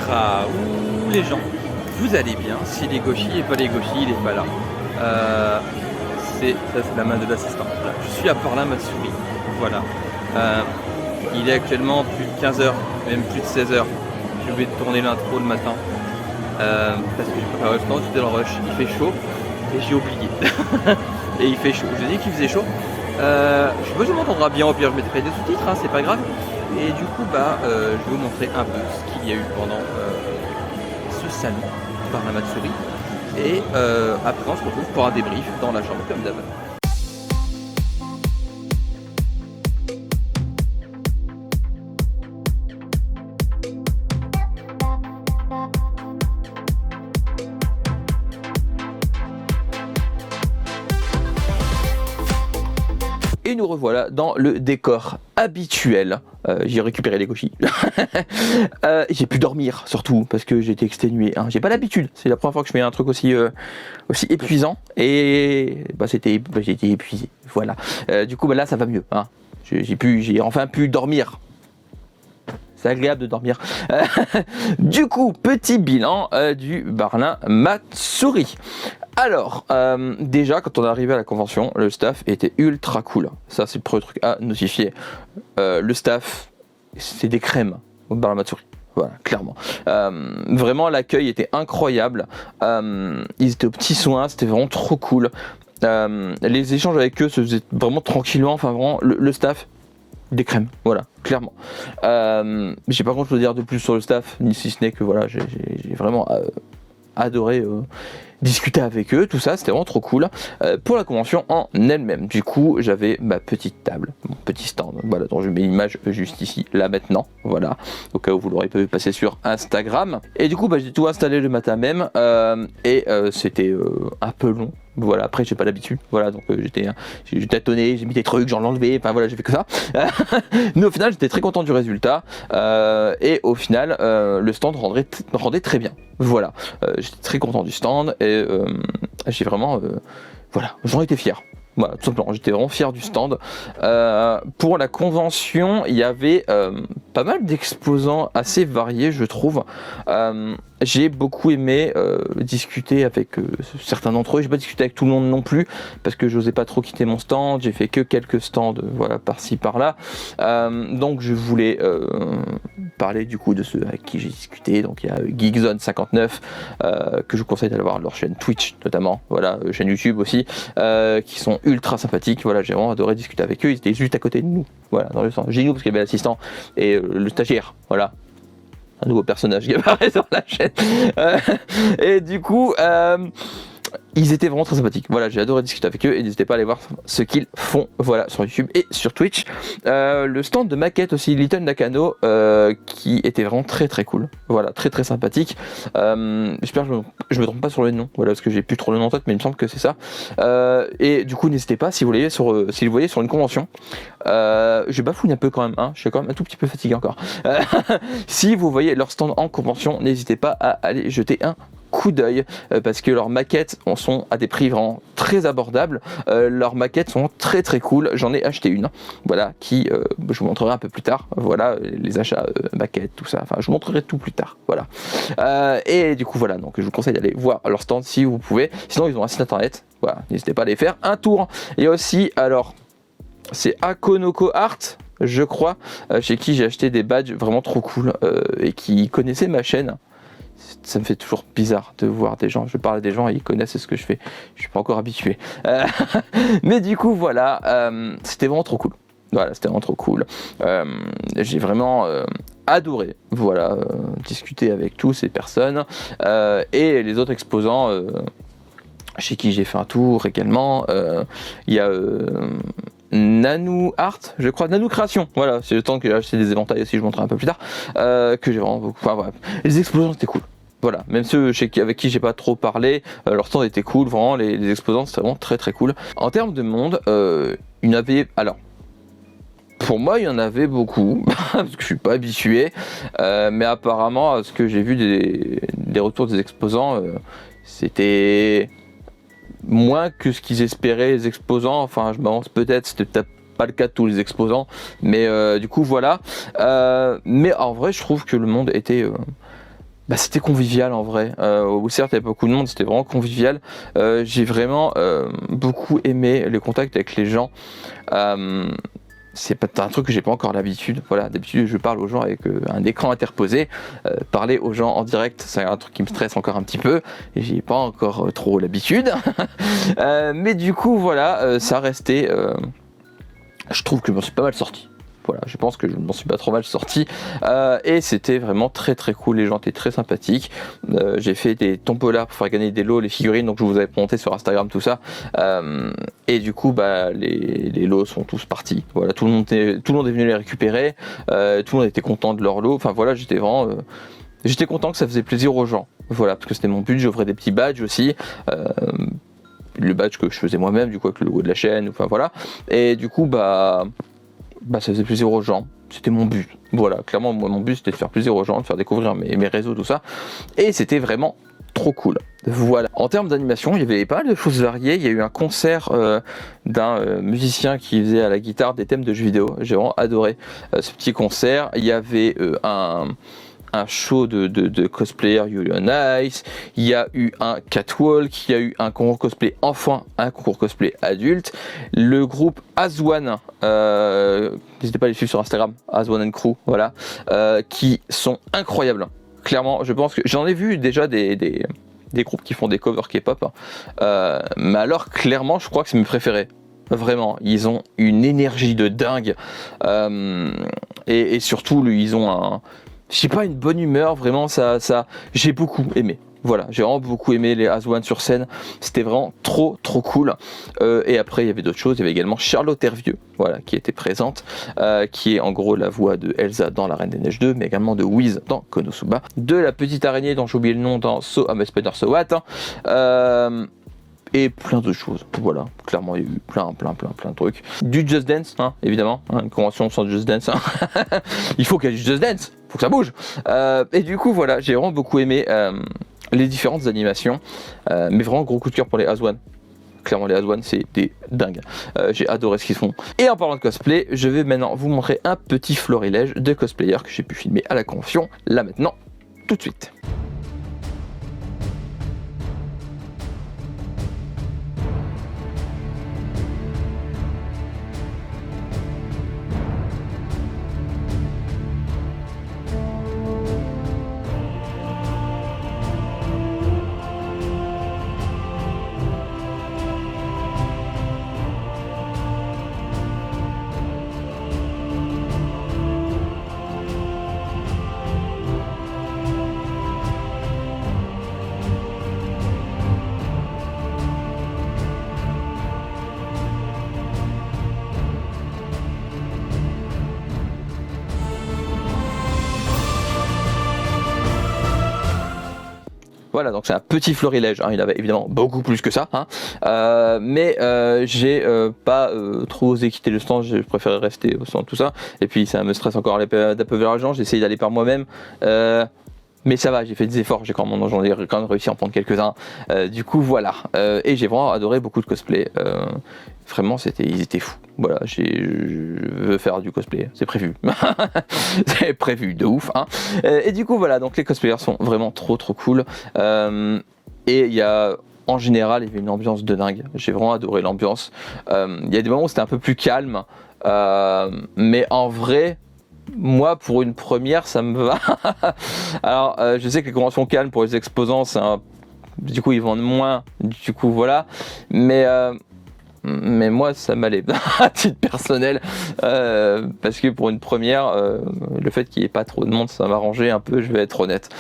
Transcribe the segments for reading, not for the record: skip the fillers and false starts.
Ultra. Ouh les gens, vous allez bien? S'il est gauchi et pas les gauchis, il est pas là. C'est la main de l'assistant. Voilà. Je suis à Parlin-Matsuri. Voilà. Il est actuellement plus de 15h, même plus de 16h. J'ai oublié de tourner l'intro le matin. Parce que j'ai préparé le stand, j'étais dans le rush. Il fait chaud et j'ai oublié. Et il fait chaud. Je dis qu'il faisait chaud. Je sais pas si on m'entendra bien, au pire je mettrai des sous-titres, hein, c'est pas grave. Et du coup, je vais vous montrer un peu ce qu'il y a eu pendant ce salon par la Matsuri. Et après, on se retrouve pour un débrief dans la chambre, comme d'hab. Et nous revoilà dans le décor habituel. J'ai récupéré les gauchis. J'ai pu dormir surtout parce que j'étais exténué. Hein. J'ai pas l'habitude. C'est la première fois que je fais un truc aussi épuisant. Et j'ai été épuisé. Voilà. Du coup là ça va mieux. Hein. J'ai enfin pu dormir. C'est agréable de dormir. Du coup, petit bilan du Parlin-Matsuri. Alors, déjà, quand on est arrivé à la convention, le staff était ultra cool. Ça, c'est le premier truc à notifier. Le staff, c'est des crèmes au Parlin-Matsuri. Voilà, clairement. Vraiment, l'accueil était incroyable. Ils étaient aux petits soins, c'était vraiment trop cool. Les échanges avec eux se faisaient vraiment tranquillement. Enfin, vraiment, le staff, des crèmes, voilà, clairement. J'ai pas grand chose à dire de plus sur le staff, ni si ce n'est que voilà, j'ai vraiment adoré discuter avec eux, tout ça, c'était vraiment trop cool. Pour la convention en elle-même, du coup, j'avais ma petite table, mon petit stand, voilà, dont je mets l'image juste ici, là maintenant, voilà, au cas où vous l'aurez pas vu passer sur Instagram. Et du coup, j'ai tout installé le matin même, et c'était un peu long. Voilà, après j'ai pas l'habitude, voilà, donc j'ai tâtonné, j'ai mis des trucs, j'en ai enlevé, enfin voilà, j'ai fait que ça. Mais au final, j'étais très content du résultat, et au final, le stand rendait très bien. Voilà, j'étais très content du stand, et j'ai vraiment, voilà, j'en étais fier. Voilà, tout simplement, j'étais vraiment fier du stand. Pour la convention, il y avait pas mal d'exposants assez variés, je trouve. J'ai beaucoup aimé discuter avec certains d'entre eux. J'ai pas discuté avec tout le monde non plus parce que j'osais pas trop quitter mon stand. J'ai fait que quelques stands, voilà, par-ci par-là. Donc je voulais parler du coup de ceux avec qui j'ai discuté. Donc il y a Geekzone59 que je vous conseille d'aller voir leur chaîne Twitch notamment, voilà, chaîne YouTube aussi, qui sont ultra sympathiques. Voilà, j'ai vraiment adoré discuter avec eux. Ils étaient juste à côté de nous, voilà, dans le stand. J'ai nous parce qu'il y avait l'assistant et le stagiaire, voilà. Un nouveau personnage qui apparaît sur la chaîne. Et du coup, ils étaient vraiment très sympathiques. Voilà, j'ai adoré discuter avec eux et n'hésitez pas à aller voir ce qu'ils font, voilà, sur YouTube et sur Twitch. Le stand de maquette aussi, Little Nakano, qui était vraiment très très cool. Voilà, très très sympathique. J'espère que je me trompe pas sur le nom, voilà, parce que j'ai plus trop le nom en tête, mais il me semble que c'est ça. Et du coup, n'hésitez pas si vous voyez sur une convention. Je bafouille un peu quand même, hein, je suis quand même un tout petit peu fatigué encore. Si vous voyez leur stand en convention, n'hésitez pas à aller jeter un coup d'œil parce que leurs maquettes sont à des prix vraiment très abordables. Leurs maquettes sont très très cool. J'en ai acheté une, voilà, qui je vous montrerai un peu plus tard. Voilà, les achats maquettes, tout ça. Enfin, je vous montrerai tout plus tard. Voilà. Et du coup, voilà. Donc, je vous conseille d'aller voir leur stand si vous pouvez. Sinon, ils ont un site internet. Voilà, n'hésitez pas à aller faire un tour. Et aussi, alors, c'est Akonoko Art, je crois, chez qui j'ai acheté des badges vraiment trop cool et qui connaissaient ma chaîne. Ça me fait toujours bizarre de voir des gens, je parle à des gens et ils connaissent ce que je fais, je suis pas encore habitué. Mais du coup voilà, c'était vraiment trop cool. Voilà, c'était vraiment trop cool. J'ai vraiment adoré, voilà, discuter avec tous ces personnes et les autres exposants chez qui j'ai fait un tour également. Il y a Nanou Art, je crois, Nanou Création, voilà, c'est le temps que j'ai acheté des éventails aussi, je vous montrerai un peu plus tard, que j'ai vraiment beaucoup, enfin voilà, les exposants c'était cool. Voilà, même ceux avec qui j'ai pas trop parlé, leur stand était cool, vraiment, les exposants c'était vraiment très très cool. En termes de monde, il y en avait, alors, pour moi il y en avait beaucoup, parce que je suis pas habitué, mais apparemment, à ce que j'ai vu des retours des exposants, c'était moins que ce qu'ils espéraient les exposants, enfin je m'avance peut-être, c'était peut-être pas le cas de tous les exposants, mais du coup voilà, mais en vrai je trouve que le monde était C'était convivial en vrai. Certes, il y avait beaucoup de monde, c'était vraiment convivial. J'ai vraiment beaucoup aimé le contact avec les gens. C'est pas un truc que j'ai pas encore l'habitude. Voilà, d'habitude je parle aux gens avec un écran interposé. Parler aux gens en direct, c'est un truc qui me stresse encore un petit peu et j'ai pas encore trop l'habitude. Mais du coup, voilà, ça restait. Je trouve que je m'en suis pas mal sorti. Voilà, je pense que je m'en suis pas trop mal sorti et c'était vraiment très très cool, les gens étaient très sympathiques. J'ai fait des tombolas pour faire gagner des lots, les figurines, donc je vous avais monté sur Instagram tout ça et du coup les lots sont tous partis. Voilà, tout le monde est venu les récupérer, tout le monde était content de leur lot. Enfin voilà, j'étais content que ça faisait plaisir aux gens. Voilà, parce que c'était mon but, j'offrais des petits badges aussi. Le badge que je faisais moi-même, du coup avec le logo de la chaîne, enfin voilà. Et du coup ça faisait plaisir aux gens, c'était mon but. Voilà, clairement moi mon but c'était de faire plaisir aux gens, de faire découvrir mes réseaux, tout ça. Et c'était vraiment trop cool. Voilà. En termes d'animation, il y avait pas mal de choses variées. Il y a eu un concert d'un musicien qui faisait à la guitare des thèmes de jeux vidéo. J'ai vraiment adoré ce petit concert. Il y avait un show de cosplayers Yuri on Ice, il y a eu un catwalk, il y a eu un concours cosplay enfant, un concours cosplay adulte, le groupe As-One, n'hésitez pas à les suivre sur Instagram, As-One & Crew, voilà, qui sont incroyables. Clairement, je pense que j'en ai vu déjà des groupes qui font des covers K-pop, mais alors clairement je crois que c'est mes préférés. Vraiment, ils ont une énergie de dingue et surtout ils ont une bonne humeur, vraiment ça j'ai beaucoup aimé. Voilà, j'ai vraiment beaucoup aimé les As-One sur scène, c'était vraiment trop cool. Et après il y avait d'autres choses, il y avait également Charlotte Hervieux, voilà, qui était présente, qui est en gros la voix de Elsa dans La Reine des Neiges 2, mais également de Wiz dans Konosuba, de la petite araignée dont j'ai oublié le nom dans I'm a Spider So What, et plein de choses. Voilà, clairement il y a eu plein de trucs. Du Just Dance, évidemment, une convention sans Just Dance. Il faut qu'il y ait du Just Dance, faut que ça bouge. Et du coup voilà, j'ai vraiment beaucoup aimé les différentes animations, mais vraiment gros coup de cœur pour les As-One. Clairement les As-One c'est des dingues. J'ai adoré ce qu'ils font. Et en parlant de cosplay, je vais maintenant vous montrer un petit florilège de cosplayers que j'ai pu filmer à la convention, là maintenant, tout de suite. Voilà, donc c'est un petit florilège, il avait évidemment beaucoup plus que ça, mais j'ai pas trop osé quitter le stand, je préférais rester au stand, tout ça, et puis ça me stresse encore d'un peu vers l'argent, j'ai essayé d'aller par moi-même, mais ça va, j'ai fait des efforts, j'en ai quand même réussi à en prendre quelques-uns, du coup voilà, et j'ai vraiment adoré beaucoup de cosplay, vraiment ils étaient fous, voilà, je veux faire du cosplay, c'est prévu, c'est prévu de ouf, et du coup voilà, donc les cosplayers sont vraiment trop cool, et il y a en général il y avait une ambiance de dingue, j'ai vraiment adoré l'ambiance, il y a des moments où c'était un peu plus calme, mais en vrai, moi pour une première ça me va. Alors je sais que les conventions calmes pour les exposants du coup ils vendent moins, du coup voilà, mais moi ça m'allait à titre personnel, parce que pour une première, le fait qu'il n'y ait pas trop de monde ça m'arrangeait un peu, je vais être honnête,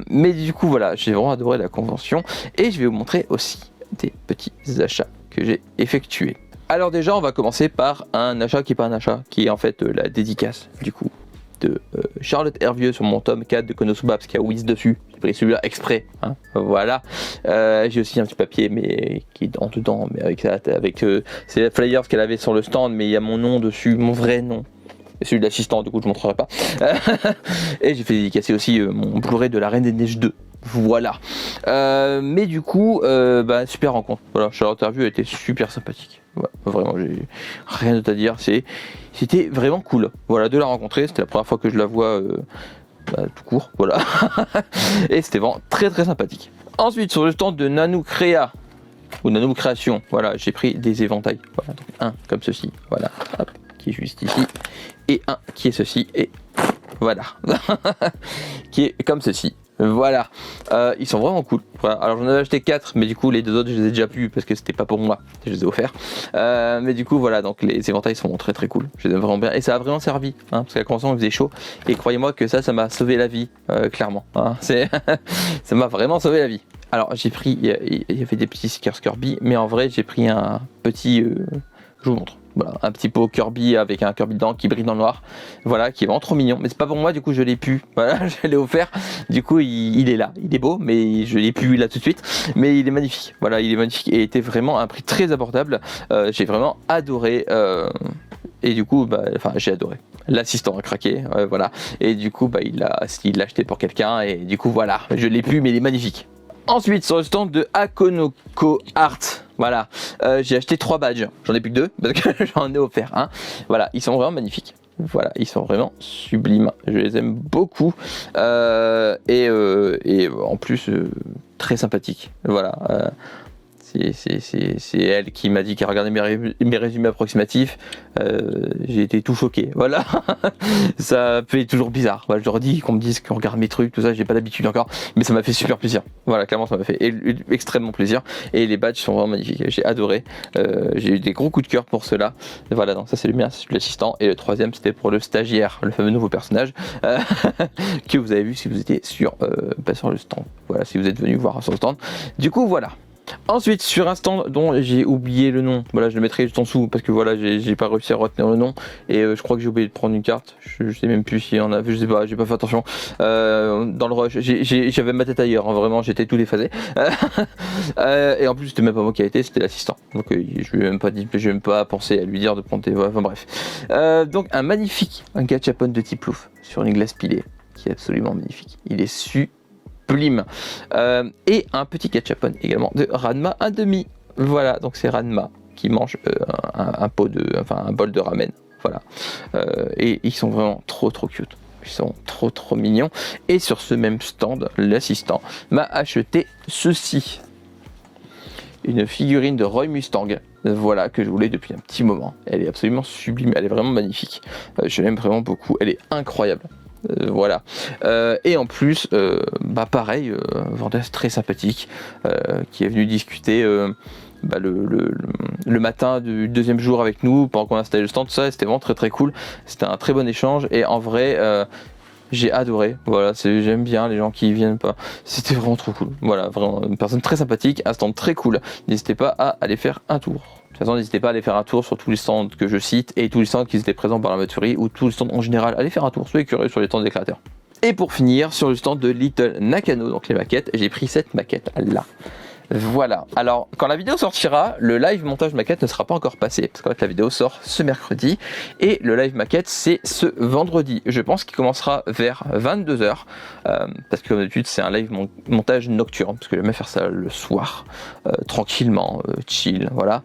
mais du coup voilà, j'ai vraiment adoré la convention et je vais vous montrer aussi des petits achats que j'ai effectués. Alors déjà on va commencer par un achat qui n'est pas un achat, qui est en fait la dédicace du coup de Charlotte Hervieux sur mon tome 4 de Konosuba, parce qu'il y a Wiz dessus, j'ai pris celui-là exprès, voilà. J'ai aussi un petit papier mais qui est en dedans, mais c'est les flyers qu'elle avait sur le stand, mais il y a mon nom dessus, mon vrai nom, et celui de l'assistant, du coup je ne montrerai pas. Et j'ai fait dédicacer aussi mon Blu-ray de La Reine des Neiges 2. Voilà, mais du coup, super rencontre. Voilà, Charlotte Hervieux était super sympathique. Ouais, vraiment, j'ai rien d'autre à dire. C'était vraiment cool. Voilà, de la rencontrer. C'était la première fois que je la vois tout court, voilà. Et c'était vraiment très très sympathique. Ensuite, sur le stand de Nanou Créa, ou Nanou Création, voilà, j'ai pris des éventails. Voilà, donc un comme ceci, voilà, hop, qui est juste ici, et un qui est ceci, et voilà, qui est comme ceci. Voilà, ils sont vraiment cool. Voilà. Alors j'en avais acheté 4, mais du coup les 2 autres je les ai déjà plus parce que c'était pas pour moi, je les ai offerts. Mais du coup voilà, donc les éventails sont très très cool. Je les aime vraiment bien et ça a vraiment servi, hein, parce qu'à commençant il faisait chaud et croyez-moi que ça m'a sauvé la vie, clairement. Hein. Ça m'a vraiment sauvé la vie. Alors j'ai pris, il y avait des petits stickers Kirby, mais en vrai j'ai pris un petit, je vous montre. Voilà, un petit pot Kirby avec un Kirby dedans qui brille dans le noir, voilà, qui est vraiment trop mignon, mais c'est pas pour moi, du coup je l'ai pu, voilà, je l'ai offert, du coup il est là, il est beau, mais je l'ai pu là tout de suite, mais il est magnifique, voilà, il est magnifique et était vraiment à un prix très abordable, j'ai vraiment adoré, et du coup, j'ai adoré. L'assistant a craqué, voilà, et du coup, il l'a acheté pour quelqu'un, et du coup, voilà, je l'ai pu, mais il est magnifique. Ensuite, sur le stand de Akonoko Art, voilà, j'ai acheté 3 badges, j'en ai plus que 2 parce que j'en ai offert un. Voilà, ils sont vraiment magnifiques. Voilà, ils sont vraiment sublimes, je les aime beaucoup et en plus très sympathiques. Voilà. C'est elle qui m'a dit qu'elle regardait mes résumés approximatifs. J'ai été tout choqué. Voilà, ça fait toujours bizarre. Voilà, je leur dis qu'on me dise qu'on regarde mes trucs, tout ça. J'ai pas l'habitude encore, mais ça m'a fait super plaisir. Voilà, clairement, ça m'a fait extrêmement plaisir. Et les badges sont vraiment magnifiques. J'ai adoré. J'ai eu des gros coups de cœur pour cela. Voilà, donc ça c'est le mien, c'est l'assistant. Et le troisième, c'était pour le stagiaire, le fameux nouveau personnage que vous avez vu si vous étiez sur le stand. Voilà, si vous êtes venu voir sur le stand. Du coup, voilà. Ensuite, sur un stand dont j'ai oublié le nom, voilà, je le mettrai juste en dessous parce que voilà, j'ai pas réussi à retenir le nom et je crois que j'ai oublié de prendre une carte. Je sais même plus s'il y en a, je sais pas, j'ai pas fait attention. Dans le rush, j'avais ma tête ailleurs, hein, vraiment, j'étais tout déphasé. Et en plus, c'était même pas moi qui a été, c'était l'assistant. Donc, je lui ai même pas pensé à lui dire de prendre tes. Enfin bref. Donc, un magnifique gachapon de type Louf sur une glace pilée qui est absolument magnifique. Il est sublime. Et un petit gachapon également de Ranma 1/2. Voilà, donc c'est Ranma qui mange un bol de ramen. Voilà, et ils sont vraiment trop cute. Ils sont trop mignons. Et sur ce même stand, l'assistant m'a acheté ceci, une figurine de Roy Mustang. Voilà, que je voulais depuis un petit moment. Elle est absolument sublime, elle est vraiment magnifique. Je l'aime vraiment beaucoup, elle est incroyable. Voilà, et en plus pareil, vendeuse très sympathique qui est venue discuter le matin du 2e jour avec nous pendant qu'on installait le stand, tout ça, c'était vraiment très cool, c'était un très bon échange et en vrai j'ai adoré, voilà, j'aime bien les gens qui viennent pas, c'était vraiment trop cool, voilà, vraiment une personne très sympathique, un stand très cool, n'hésitez pas à aller faire un tour. De toute façon, n'hésitez pas à aller faire un tour sur tous les stands que je cite et tous les stands qui étaient présents par la Matsuri ou tous les stands en général. Allez faire un tour, soyez curieux sur les stands des créateurs. Et pour finir, sur le stand de Little Nakano, donc les maquettes, j'ai pris cette maquette là. Voilà, alors quand la vidéo sortira, le live montage maquette ne sera pas encore passé, parce qu'en fait la vidéo sort ce mercredi, et le live maquette c'est ce vendredi, je pense qu'il commencera vers 22h, parce que comme d'habitude c'est un live montage nocturne, parce que j'aime faire ça le soir, tranquillement, chill, voilà,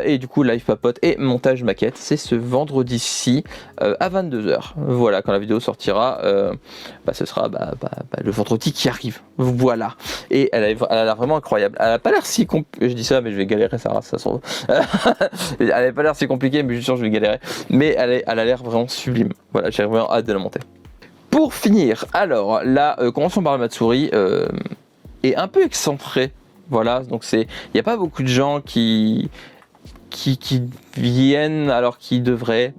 et du coup live papote et montage maquette, c'est ce vendredi-ci à 22h, voilà, quand la vidéo sortira, ce sera le vendredi qui arrive, voilà, et elle a l'air vraiment incroyable. Elle a pas l'air si compliqué, je dis ça mais je vais galérer ça se trouve. Elle a pas l'air si compliquée mais je suis sûr que je vais galérer. Mais elle a l'air vraiment sublime. Voilà, j'ai vraiment hâte de la monter. Pour finir, alors la convention par la Matsuri est un peu excentrée. Voilà, donc il n'y a pas beaucoup de gens qui viennent alors qu'ils devraient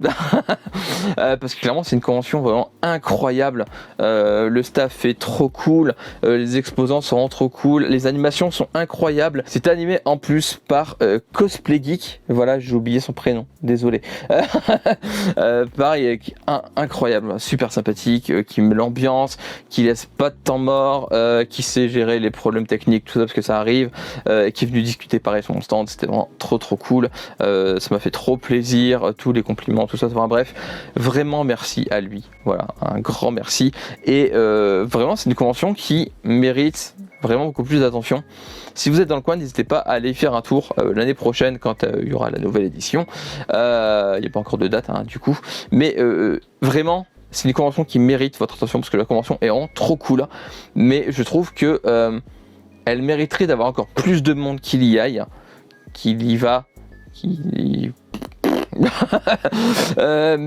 parce que clairement c'est une convention vraiment incroyable, le staff est trop cool, les exposants sont vraiment trop cool, les animations sont incroyables, c'est animé en plus par Cosplay Geek, voilà, j'ai oublié son prénom, désolé. Pareil, incroyable, super sympathique, qui met l'ambiance, qui laisse pas de temps mort, qui sait gérer les problèmes techniques, tout ça parce que ça arrive, qui est venu discuter pareil sur mon stand, c'était vraiment trop cool. Ça m'a fait trop plaisir, tous les compliments, tout ça, enfin bref, vraiment merci à lui, voilà, un grand merci, et vraiment c'est une convention qui mérite vraiment beaucoup plus d'attention. Si vous êtes dans le coin, n'hésitez pas à aller faire un tour l'année prochaine quand il y aura la nouvelle édition, il n'y a pas encore de date du coup, mais vraiment c'est une convention qui mérite votre attention parce que la convention est vraiment trop cool. Mais je trouve que elle mériterait d'avoir encore plus de monde qui y aille, qu'il y va,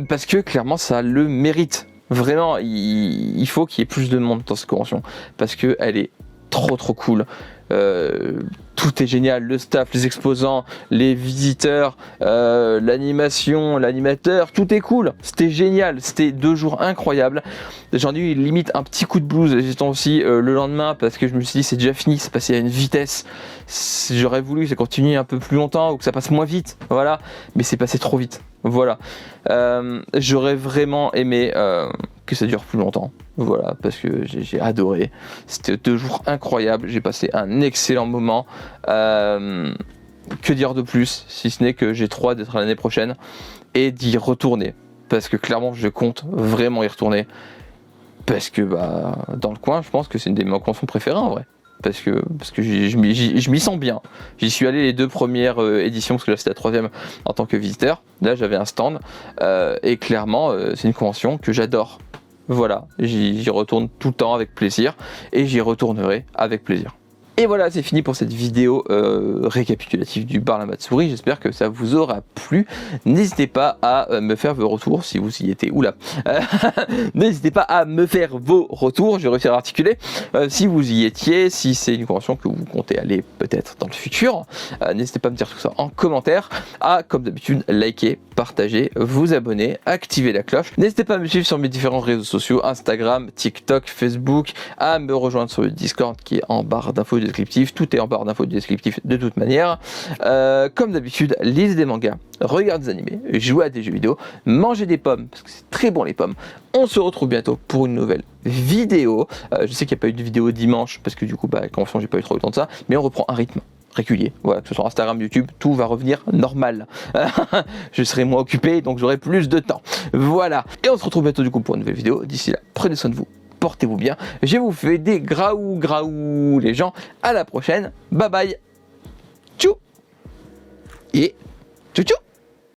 parce que clairement ça le mérite. Vraiment, il faut qu'il y ait plus de monde dans cette convention parce que elle est trop cool. Tout est génial, le staff, les exposants, les visiteurs, l'animation, l'animateur, tout est cool. C'était génial, c'était 2 jours incroyables. J'en ai eu limite un petit coup de blues j'étais aussi le lendemain parce que je me suis dit c'est déjà fini, c'est passé à une vitesse. J'aurais voulu que ça continue un peu plus longtemps ou que ça passe moins vite, voilà, mais c'est passé trop vite. Voilà, j'aurais vraiment aimé que ça dure plus longtemps. Voilà, parce que j'ai adoré. C'était 2 jours incroyables. J'ai passé un excellent moment. Que dire de plus, si ce n'est que j'ai trop hâte d'être l'année prochaine et d'y retourner. Parce que clairement, je compte vraiment y retourner. Parce que dans le coin, je pense que c'est une des mes conventions préférées en vrai. Parce que je m'y sens bien. J'y suis allé les 2 premières éditions, parce que là c'était la 3e en tant que visiteur. Là j'avais un stand. Et clairement, c'est une convention que j'adore. Voilà, j'y retourne tout le temps avec plaisir et j'y retournerai avec plaisir. Et voilà, c'est fini pour cette vidéo récapitulative du bar La Matsuri. J'espère que ça vous aura plu. N'hésitez pas à me faire vos retours si vous y étiez. Oula n'hésitez pas à me faire vos retours. Je vais réussir à articuler. Si vous y étiez, si c'est une convention que vous comptez aller peut-être dans le futur. N'hésitez pas à me dire tout ça en commentaire. Comme d'habitude, liker, partager, vous abonner, activer la cloche. N'hésitez pas à me suivre sur mes différents réseaux sociaux, Instagram, TikTok, Facebook, à me rejoindre sur le Discord qui est en barre d'infos descriptif, tout est en barre d'infos descriptif de toute manière. Comme d'habitude, lisez des mangas, regardez des animés, jouez à des jeux vidéo, mangez des pommes, parce que c'est très bon les pommes. On se retrouve bientôt pour une nouvelle vidéo. Je sais qu'il n'y a pas eu de vidéo dimanche, parce que du coup, convention, j'ai pas eu trop le temps de ça, mais on reprend un rythme régulier, voilà, que ce soit Instagram, YouTube, tout va revenir normal. Je serai moins occupé, donc j'aurai plus de temps. Voilà, et on se retrouve bientôt du coup pour une nouvelle vidéo. D'ici là, prenez soin de vous. Portez-vous bien, je vous fais des graou les gens, à la prochaine, bye bye, tchou et tchou tchou.